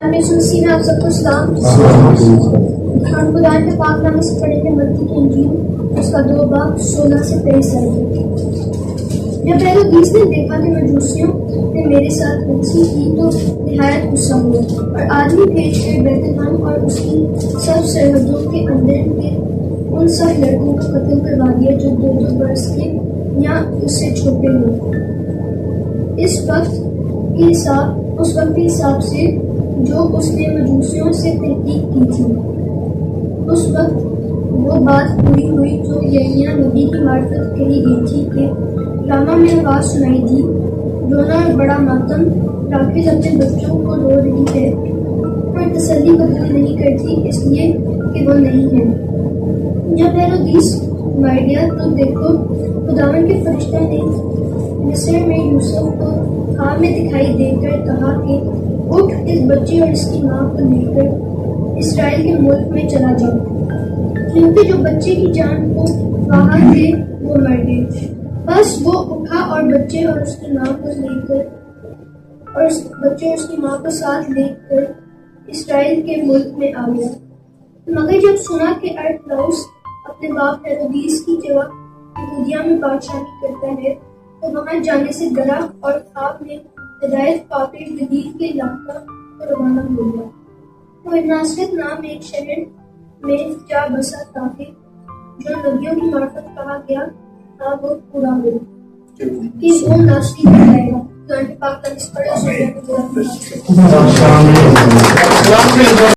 مسیح میں آپ سب کو سلام۔ ہم خدا کے پاک نام سے پڑھیں گے متی کی انجیل اس کا 2 باب 16 سے 23 جب ہیرودیس نے دیکھا کہ مجوسیوں نے میرے ساتھ بحثی کی تو نہایت غصہ ہوا اور آدمی بھیج کر بیت لحم اور اس کی سب سرحدوں کے اندر کے ان سب لڑکوں کو قتل کروا دیا جو 2 برس کے یا اس سے چھوٹے ہوئے۔ اس وقت کے حساب سے جو اس نے مجوسیوں سے تحقیق کی تھی، اس وقت وہ بات پوری ہوئی جو یرمیاہ نبی کی معرفت کہی گئی تھی کہ راما میں آواز سنائی دی، رونا اور بڑا ماتم، راکھیل اپنے بچوں کو رو رہی ہے اور تسلی قبول نہیں کرتی اس لیے کہ وہ نہیں ہے۔ جب ہیرودیس مر گیا تو دیکھو خداوند کے فرشتہ نے مصر میں یوسف کو خواب میں دکھائی دے کر کہا کہ اٹھ اس بچے اور اس کی ماں کو لے کر اسرائیل کے ملک میں چلا جاؤ، کیونکہ جو بچے کی جان کو وہاں تھے وہ مر گئے۔ بس وہ اٹھا اور بچے اور اس کی ماں کو ساتھ لے کر اسرائیل کے ملک میں آ گیا۔ مگر جب سنا کہ ارخلاؤس اپنے باپ ہیرودیس کی جگہ یہودیہ میں بادشاہی کرتا ہے تو وہاں جانے سے ڈرا اور خواب میں ہدایت پا کر گلیل کے علاقہ کو روانہ ہو گیا۔ وہ ناصرت نام ایک شہر میں جا بسا تاکہ جو نبیوں کی معرفت کہا گیا تھا وہ پورا ہو کہ وہ ناصری بن جائے گا۔ تو پاک کا اس پر